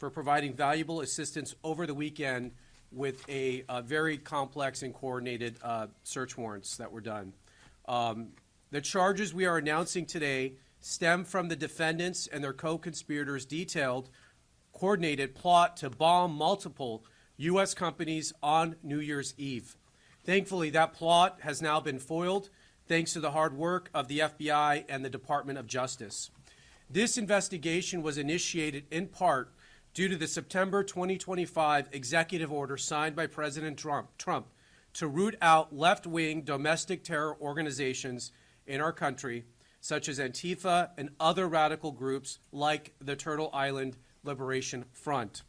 for providing valuable assistance over the weekend with a very complex and coordinated search warrants that were done. The charges we are announcing today stem from the defendants and their co-conspirators' detailed, coordinated plot to bomb multiple U.S. companies on New Year's Eve. Thankfully, that plot has now been foiled thanks to the hard work of the FBI and the Department of Justice. This investigation was initiated in part due to the September 2025 executive order signed by President Trump to root out left-wing domestic terror organizations in our country, such as Antifa and other radical groups like the Turtle Island Liberation Front.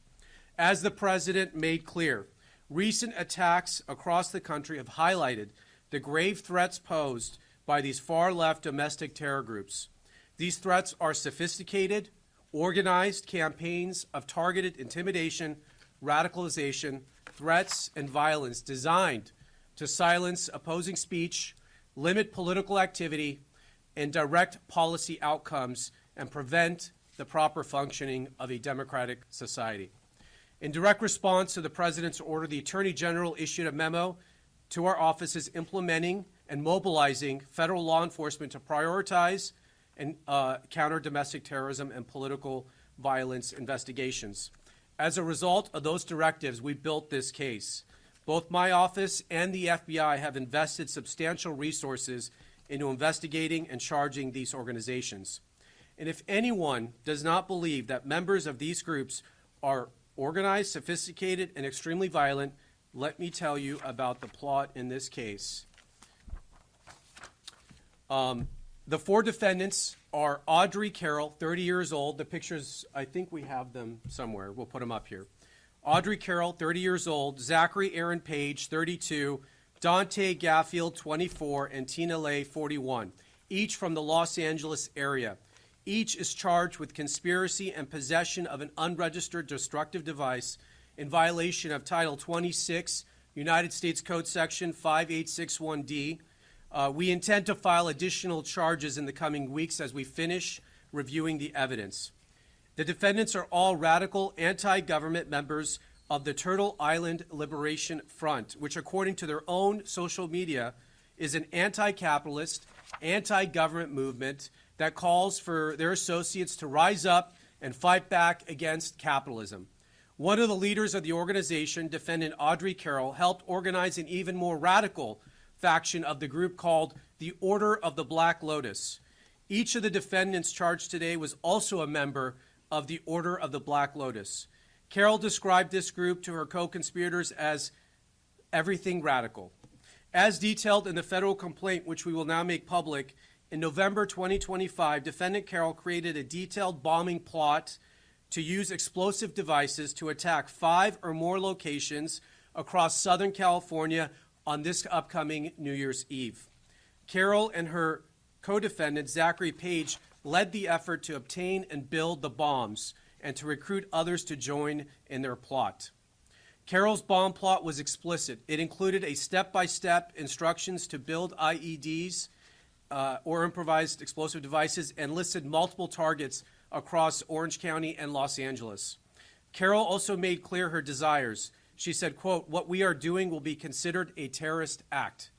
As the president made clear, recent attacks across the country have highlighted the grave threats posed by these far-left domestic terror groups. These threats are sophisticated, organized campaigns of targeted intimidation, radicalization, threats, and violence designed to silence opposing speech, limit political activity, and direct policy outcomes and prevent the proper functioning of a democratic society. In direct response to the President's order, the Attorney General issued a memo to our offices implementing and mobilizing federal law enforcement to prioritize and counter domestic terrorism and political violence investigations. As a result of those directives, we built this case. Both my office and the FBI have invested substantial resources into investigating and charging these organizations. And if anyone does not believe that members of these groups are organized, sophisticated, and extremely violent, let me tell you about the plot in this case. The four defendants are Audrey Carroll, 30 years old. The pictures, I think we have them somewhere. We'll put them up here. Audrey Carroll, 30 years old. Zachary Aaron Page, 32. Dante Gaffield, 24. And Tina Lay, 41. Each from the Los Angeles area. Each is charged with conspiracy and possession of an unregistered destructive device in violation of Title 26, United States Code Section 5861D. We intend to file additional charges in the coming weeks as we finish reviewing the evidence. The defendants are all radical anti-government members of the Turtle Island Liberation Front, which according to their own social media is an anti-capitalist, anti-government movement that calls for their associates to rise up and fight back against capitalism. One of the leaders of the organization, defendant Audrey Carroll, helped organize an even more radical faction of the group called the Order of the Black Lotus. Each of the defendants charged today was also a member of the Order of the Black Lotus. Carroll described this group to her co-conspirators as everything radical. As detailed in the federal complaint, which we will now make public, in November 2025, defendant Carroll created a detailed bombing plot to use explosive devices to attack 5 or more locations across Southern California on this upcoming New Year's Eve. Carroll and her co-defendant, Zachary Page, led the effort to obtain and build the bombs and to recruit others to join in their plot. Carroll's bomb plot was explicit. It included a step-by-step instructions to build IEDs or improvised explosive devices and listed multiple targets across Orange County and Los Angeles. Carroll also made clear her desires. She said, quote, "What we are doing will be considered a terrorist act."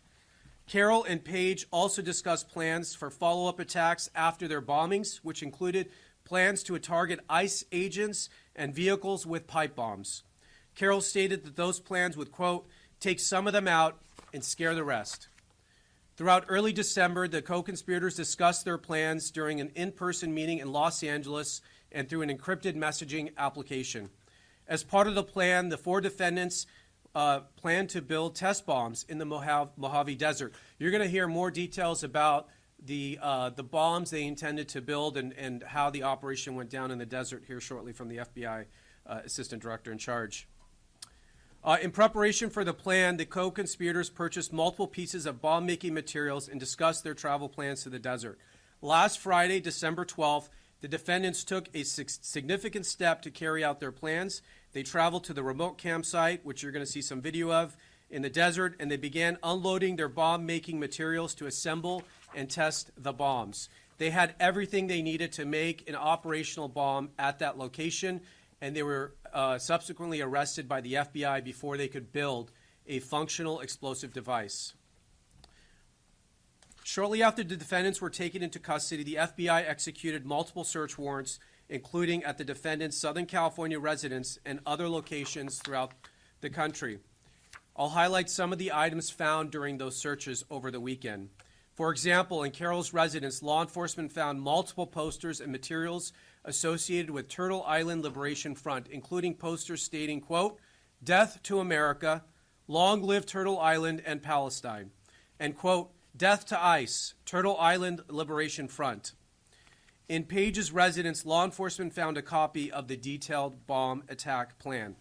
Carroll and Page also discussed plans for follow-up attacks after their bombings, which included plans to target ICE agents and vehicles with pipe bombs. Carroll stated that those plans would, quote, "take some of them out and scare the rest." Throughout early December, the co-conspirators discussed their plans during an in-person meeting in Los Angeles and through an encrypted messaging application. As part of the plan, the 4 defendants plan to build test bombs in the Mojave Desert. You're going to hear more details about the bombs they intended to build and how the operation went down in the desert here shortly from the FBI Assistant Director in charge. In preparation for the plan, the co-conspirators purchased multiple pieces of bomb-making materials and discussed their travel plans to the desert. Last Friday, December 12th, the defendants took a significant step to carry out their plans. They traveled to the remote campsite, which you're going to see some video of, in the desert, and they began unloading their bomb-making materials to assemble and test the bombs. They had everything they needed to make an operational bomb at that location, and they were subsequently arrested by the FBI before they could build a functional explosive device. Shortly after the defendants were taken into custody, the FBI executed multiple search warrants, including at the defendants' Southern California residence and other locations throughout the country. I'll highlight some of the items found during those searches over the weekend. For example, in Carroll's residence, law enforcement found multiple posters and materials associated with Turtle Island Liberation Front, including posters stating, quote, "Death to America, long live Turtle Island and Palestine," and, quote, "Death to ICE, Turtle Island Liberation Front." In Page's residence, law enforcement found a copy of the detailed bomb attack plan.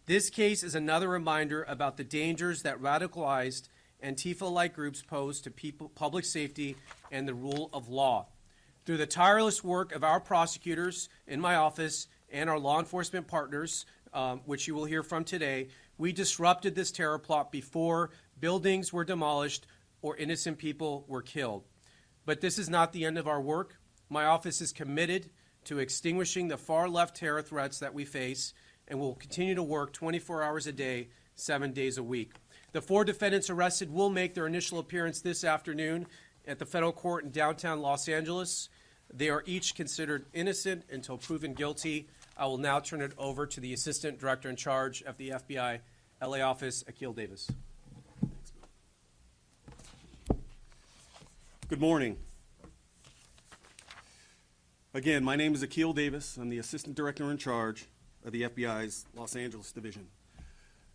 This case is another reminder about the dangers that radicalized Antifa-like groups pose to public safety and the rule of law. Through the tireless work of our prosecutors in my office and our law enforcement partners, which you will hear from today, we disrupted this terror plot before buildings were demolished or innocent people were killed. But this is not the end of our work. My office is committed to extinguishing the far-left terror threats that we face, and will continue to work 24 hours a day, 7 days a week. The 4 defendants arrested will make their initial appearance this afternoon at the federal court in downtown Los Angeles. They are each considered innocent until proven guilty. I will now turn it over to the Assistant Director in Charge of the FBI LA office, Akil Davis. Good morning. Again, my name is Akil Davis. I'm the Assistant Director in Charge of the FBI's Los Angeles Division.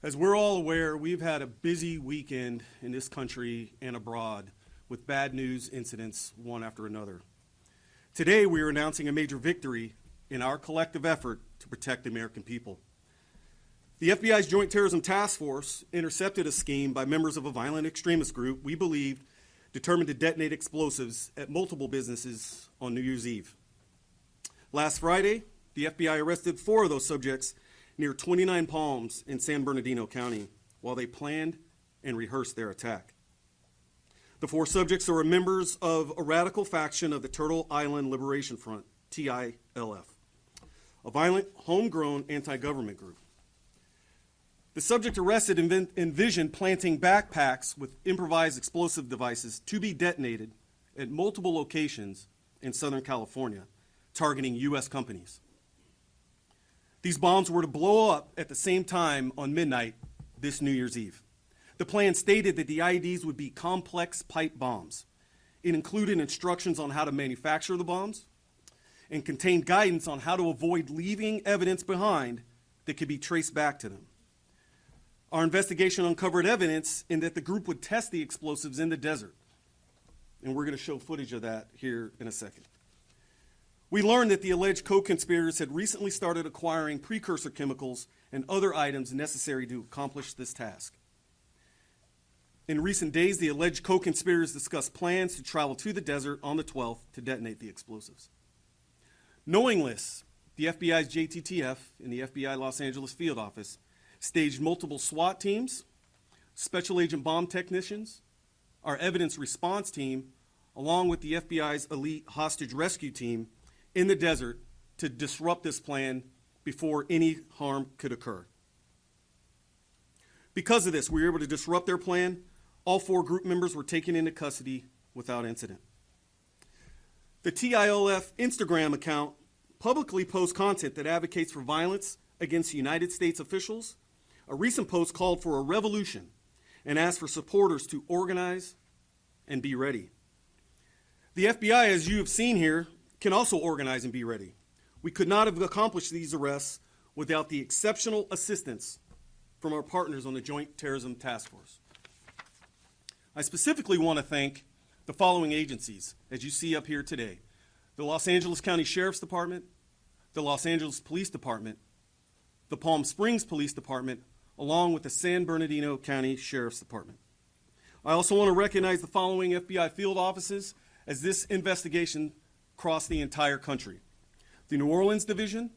As we're all aware, we've had a busy weekend in this country and abroad with bad news incidents one after another. Today, we are announcing a major victory in our collective effort to protect the American people. The FBI's Joint Terrorism Task Force intercepted a scheme by members of a violent extremist group we believed determined to detonate explosives at multiple businesses on New Year's Eve. Last Friday, the FBI arrested 4 of those subjects near 29 Palms in San Bernardino County while they planned and rehearsed their attack. The 4 subjects are members of a radical faction of the Turtle Island Liberation Front, TILF, a violent, homegrown anti-government group. The subject arrested envisioned planting backpacks with improvised explosive devices to be detonated at multiple locations in Southern California, targeting U.S. companies. These bombs were to blow up at the same time on midnight this New Year's Eve. The plan stated that the IEDs would be complex pipe bombs. It included instructions on how to manufacture the bombs and contained guidance on how to avoid leaving evidence behind that could be traced back to them. Our investigation uncovered evidence in that the group would test the explosives in the desert, and we're going to show footage of that here in a second. We learned that the alleged co-conspirators had recently started acquiring precursor chemicals and other items necessary to accomplish this task. In recent days, the alleged co-conspirators discussed plans to travel to the desert on the 12th to detonate the explosives. Knowing this, the FBI's JTTF and the FBI Los Angeles field office staged multiple SWAT teams, special agent bomb technicians, our evidence response team, along with the FBI's elite hostage rescue team in the desert to disrupt this plan before any harm could occur. Because of this, we were able to disrupt their plan. All 4 group members were taken into custody without incident. The TILF Instagram account publicly posts content that advocates for violence against United States officials. A recent post called for a revolution and asked for supporters to organize and be ready. The FBI, as you have seen here, can also organize and be ready. We could not have accomplished these arrests without the exceptional assistance from our partners on the Joint Terrorism Task Force. I specifically want to thank the following agencies, as you see up here today: the Los Angeles County Sheriff's Department, the Los Angeles Police Department, the Palm Springs Police Department, along with the San Bernardino County Sheriff's Department. I also want to recognize the following FBI field offices as this investigation crossed the entire country: the New Orleans Division,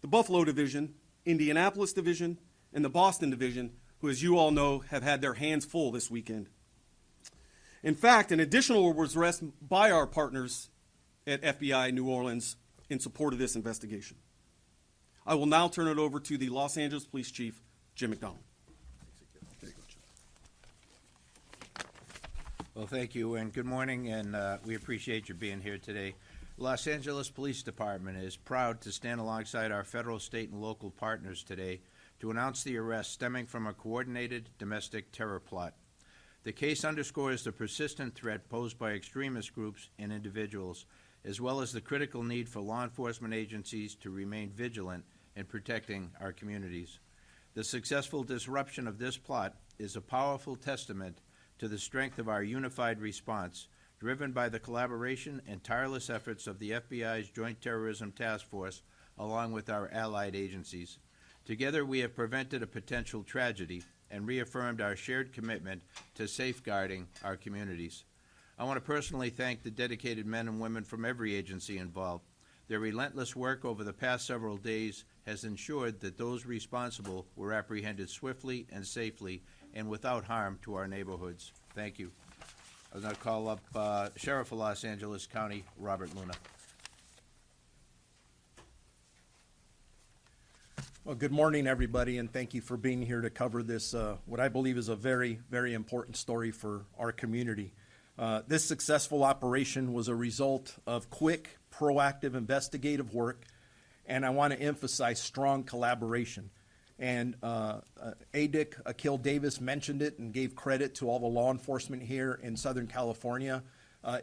the Buffalo Division, Indianapolis Division, and the Boston Division, who, as you all know, have had their hands full this weekend. In fact, an additional was arrested by our partners at FBI New Orleans in support of this investigation. I will now turn it over to the Los Angeles Police Chief, Jim McDonald. Well, thank you, and good morning, and we appreciate you being here today. Los Angeles Police Department is proud to stand alongside our federal, state, and local partners today to announce the arrest stemming from a coordinated domestic terror plot. The case underscores the persistent threat posed by extremist groups and individuals, as well as the critical need for law enforcement agencies to remain vigilant in protecting our communities. The successful disruption of this plot is a powerful testament to the strength of our unified response, driven by the collaboration and tireless efforts of the FBI's Joint Terrorism Task Force, along with our allied agencies. Together, we have prevented a potential tragedy and reaffirmed our shared commitment to safeguarding our communities. I want to personally thank the dedicated men and women from every agency involved. Their relentless work over the past several days has ensured that those responsible were apprehended swiftly and safely and without harm to our neighborhoods. Thank you. I'm going to call up Sheriff of Los Angeles County, Robert Luna. Well, good morning, everybody, and thank you for being here to cover this, what I believe is a very, very important story for our community. This successful operation was a result of quick, proactive, investigative work, and I want to emphasize strong collaboration. And ADIC, Akil Davis, mentioned it and gave credit to all the law enforcement here in Southern California.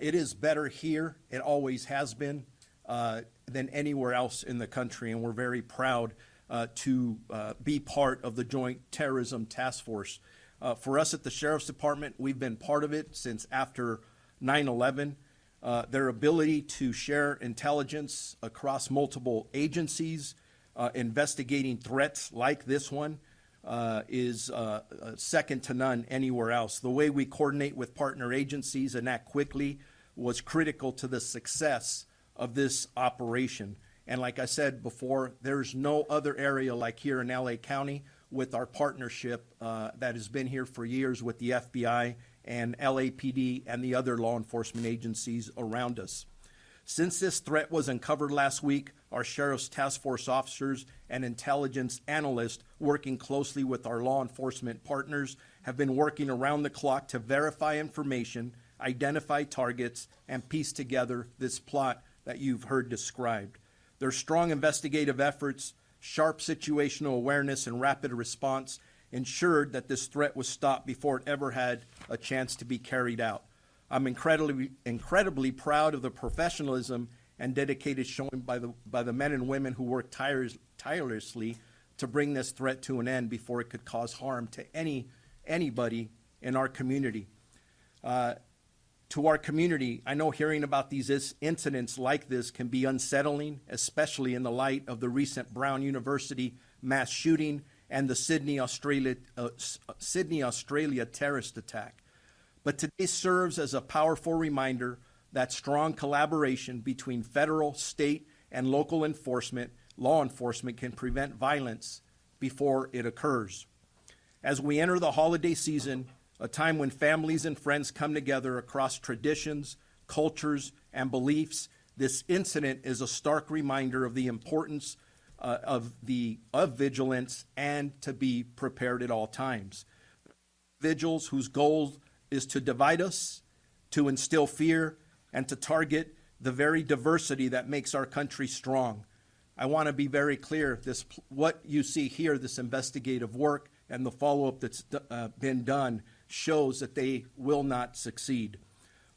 It is better here, it always has been, than anywhere else in the country, and we're very proud to be part of the Joint Terrorism Task Force. For us at the Sheriff's Department, we've been part of it since after 9/11. Their ability to share intelligence across multiple agencies, investigating threats like this one, is second to none anywhere else. The way we coordinate with partner agencies and act quickly was critical to the success of this operation. And like I said before, there's no other area like here in LA County with our partnership that has been here for years with the FBI and LAPD and the other law enforcement agencies around us. Since this threat was uncovered last week, our Sheriff's Task Force officers and intelligence analysts working closely with our law enforcement partners have been working around the clock to verify information, identify targets, and piece together this plot that you've heard described. Their strong investigative efforts, sharp situational awareness, and rapid response ensured that this threat was stopped before it ever had a chance to be carried out. I'm incredibly proud of the professionalism and dedication shown by the men and women who worked tirelessly to bring this threat to an end before it could cause harm to anybody in our community. To our community, I know hearing about these incidents like this can be unsettling, especially in the light of the recent Brown University mass shooting and the Sydney, Australia terrorist attack. But today serves as a powerful reminder that strong collaboration between federal, state, and local law enforcement can prevent violence before it occurs. As we enter the holiday season, a time when families and friends come together across traditions, cultures, and beliefs, this incident is a stark reminder of the importance of vigilance and to be prepared at all times. Vigils whose goal is to divide us, to instill fear, and to target the very diversity that makes our country strong. I want to be very clear, what you see here, this investigative work and the follow-up that's been done shows that they will not succeed.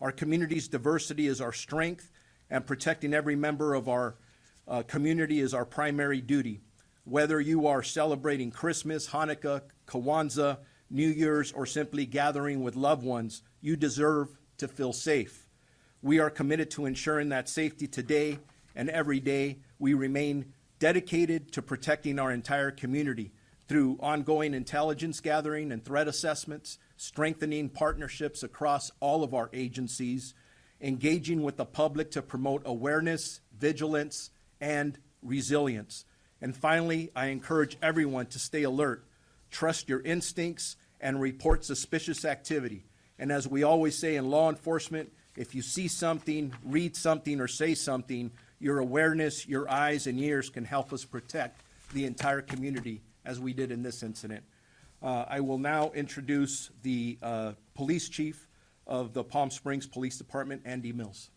Our community's diversity is our strength, and protecting every member of our community is our primary duty. Whether you are celebrating Christmas, Hanukkah, Kwanzaa, New Year's, or simply gathering with loved ones, you deserve to feel safe. We are committed to ensuring that safety today and every day. We remain dedicated to protecting our entire community through ongoing intelligence gathering and threat assessments, strengthening partnerships across all of our agencies, engaging with the public to promote awareness, vigilance, and resilience. And finally, I encourage everyone to stay alert, trust your instincts, and report suspicious activity. And as we always say in law enforcement, if you see something, read something, or say something, your awareness, your eyes, and ears can help us protect the entire community as we did in this incident. I will now introduce the police chief of the Palm Springs Police Department, Andy Mills.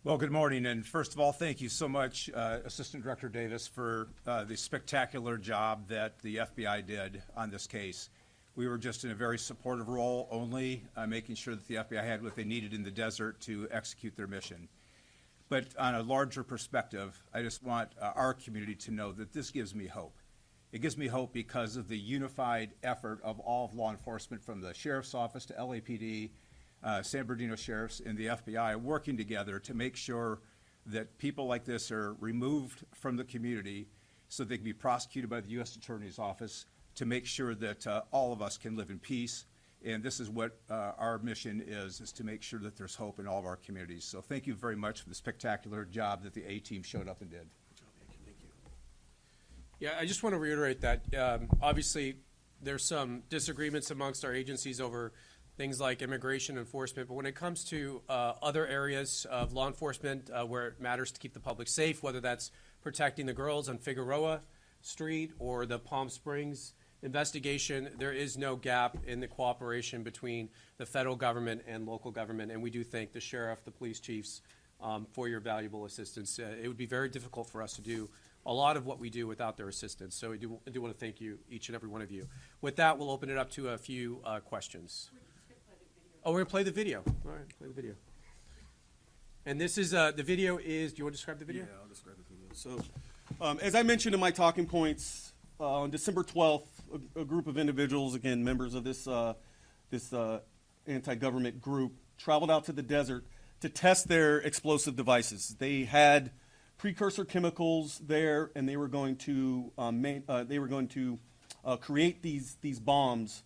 Well, good morning, and first of all, thank you so much, Assistant Director Davis, for the spectacular job that the FBI did on this case. We were just in a very supportive role only, making sure that the FBI had what they needed in the desert to execute their mission. But on a larger perspective, I just want our community to know that this gives me hope. It gives me hope because of the unified effort of all of law enforcement, from the Sheriff's Office to LAPD, San Bernardino Sheriffs, and the FBI working together to make sure that people like this are removed from the community so they can be prosecuted by the U.S. Attorney's Office, to make sure that all of us can live in peace. And this is what our mission is to make sure that there's hope in all of our communities. So thank you very much for the spectacular job that the A-team showed up and did. Yeah, I just want to reiterate that. Obviously, there's some disagreements amongst our agencies over things like immigration enforcement, but when it comes to other areas of law enforcement where it matters to keep the public safe, whether that's protecting the girls on Figueroa Street or the Palm Springs investigation, there is no gap in the cooperation between the federal government and local government, and we do thank the sheriff, the police chiefs for your valuable assistance. It would be very difficult for us to do a lot of what we do without their assistance, so I do want to thank you, each and every one of you. With that, we'll open it up to a few questions. Oh, we're going to play the video. All right, play the video. And this is, the video is, do you want to describe the video? Yeah, I'll describe the video. So, as I mentioned in my talking points, on December 12th, a group of individuals, again, members of this anti-government group, traveled out to the desert to test their explosive devices. They had precursor chemicals there, and they were going to create these bombs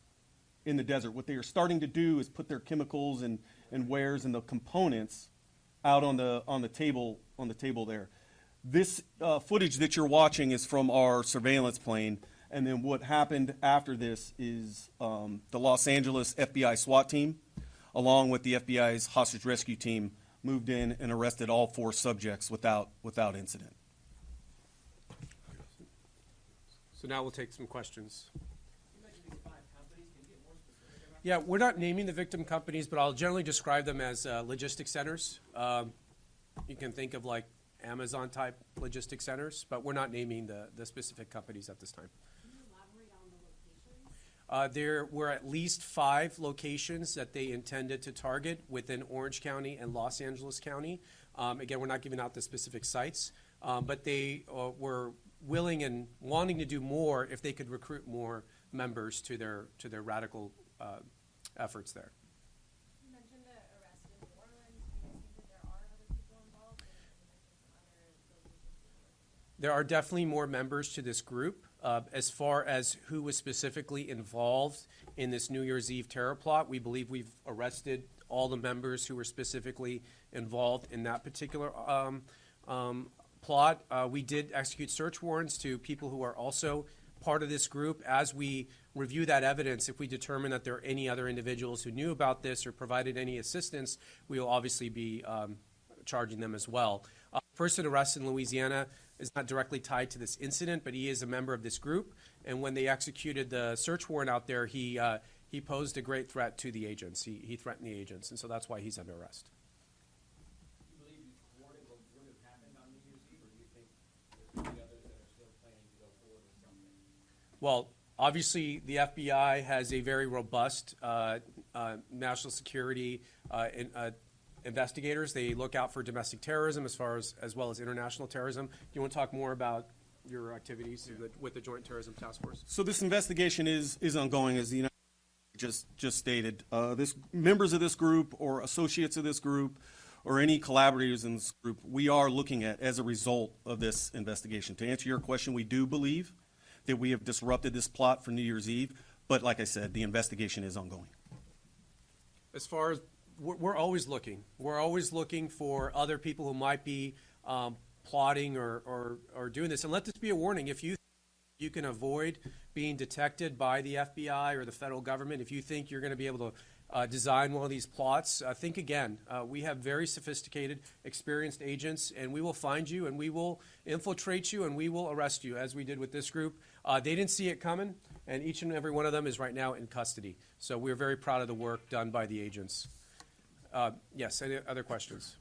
in the desert. What they are starting to do is put their chemicals and wares and the components out on the table there. This footage that you're watching is from our surveillance plane, and then what happened after this is the Los Angeles FBI SWAT team, along with the FBI's hostage rescue team, moved in and arrested all 4 subjects without incident. So now we'll take some questions. Yeah, we're not naming the victim companies, but I'll generally describe them as logistics centers. You can think of like Amazon-type logistics centers, but we're not naming the specific companies at this time. Can you elaborate on the locations? There were at least 5 locations that they intended to target within Orange County and Los Angeles County. Again, we're not giving out the specific sites, but they were willing and wanting to do more if they could recruit more members to their radical efforts there. You mentioned the arrest in New Orleans. Do you think that there are other people involved? And you mentioned some other locations. There are definitely more members to this group. As far as who was specifically involved in this New Year's Eve terror plot, we believe we've arrested all the members who were specifically involved in that particular plot. We did execute search warrants to people who are also part of this group. As we review that evidence, if we determine that there are any other individuals who knew about this or provided any assistance, we will obviously be charging them as well. Person arrested in Louisiana is not directly tied to this incident, but he is a member of this group. And when they executed the search warrant out there, he posed a great threat to the agents. He threatened the agents, and so that's why he's under arrest. Do you believe you thwarted what would have happened on New Year's Eve, or do you think there's going to be others that are still planning to go forward with something? Well, obviously, the FBI has a very robust national security investigators. They look out for domestic terrorism as well as international terrorism. Do you want to talk more about your activities with the Joint Terrorism Task Force? So this investigation is ongoing, as the United States just stated. Members of this group or associates of this group or any collaborators in this group, we are looking at as a result of this investigation. To answer your question, we do believe that we have disrupted this plot for New Year's Eve, but like I said, the investigation is ongoing. As far as we're always looking. We're always looking for other people who might be plotting or doing this. And let this be a warning. If you can avoid being detected by the FBI or the federal government, if you think you're going to be able design one of these plots, think again. We have very sophisticated, experienced agents, and we will find you, and we will infiltrate you, and we will arrest you, as we did with this group. They didn't see it coming, and each and every one of them is right now in custody. So we're very proud of the work done by the agents. Yes, any other questions?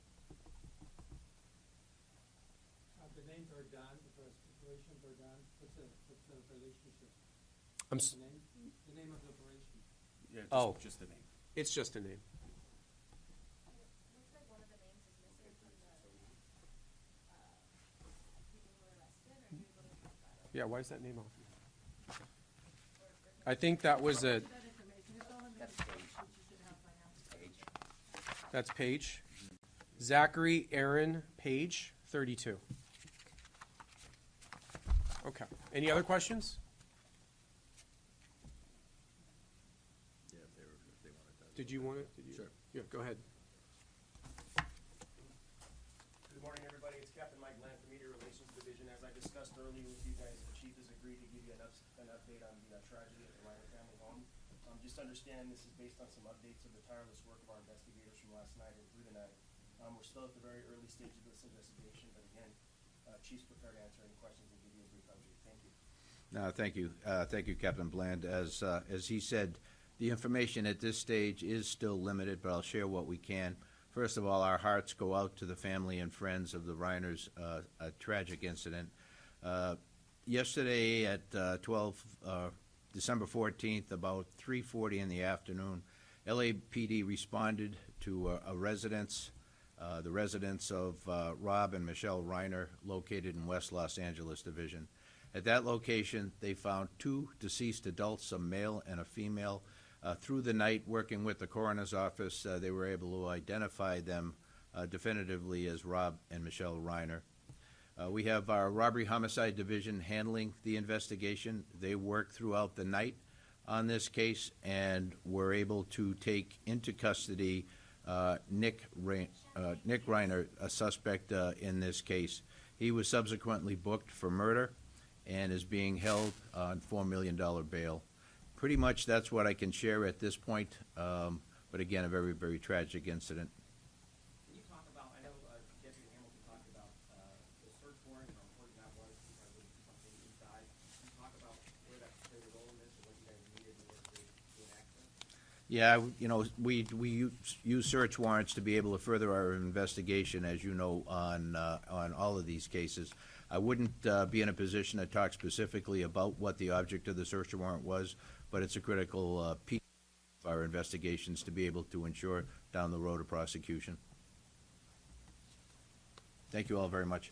The names are done, the stipulations are done. What's the relationship? I'm The name of the operation. Yeah, Oh. just the name. It's just a name. Looks like one of the names is missing from the people who were arrested. Are you able to check that out? Yeah, why is that name off? I think that was a, That information, it's all in the report, which you should have by now. that's Page. Zachary Aaron Page, 32. Okay. Any other questions? Did you want it? Sure. Yeah, go ahead. Good morning, everybody. It's Captain Mike Land from Media Relations Division. As I discussed earlier with you guys, the chief has agreed to give you an update on the tragedy at the Reiner family home. Just understand this is based on some updates of the tireless work of our investigators from last night and through the night. We're still at the very early stage of this investigation, but again, Chief's prepared to answer any questions and give you a brief update. Thank you. No, thank you. Thank you, Captain Bland. As he said, the information at this stage is still limited, but I'll share what we can. First of all, our hearts go out to the family and friends of the Reiners, a tragic incident. Yesterday at December 14th, about 3:40 in the afternoon, LAPD responded to a residence, the residence of Rob and Michelle Reiner, located in West Los Angeles Division. At that location, they found two deceased adults, a male and a female. Through the night, working with the coroner's office, they were able to identify them definitively as Rob and Michelle Reiner. We have our robbery homicide division handling the investigation. They worked throughout the night on this case and were able to take into custody Nick Reiner, a suspect in this case. He was subsequently booked for murder and is being held on $4 million bail. Pretty much that's what I can share at this point, but again, a very, very tragic incident. Can you talk about, I know Deputy Hamilton talked about the search warrant and how important that was because of something inside. Can you talk about where that played a role in this and what you guys needed in order to gain access? Yeah, you know, we use search warrants to be able to further our investigation, as you know, on all of these cases. I wouldn't be in a position to talk specifically about what the object of the search warrant was, but it's a critical piece of our investigations to be able to ensure down the road a prosecution. Thank you all very much.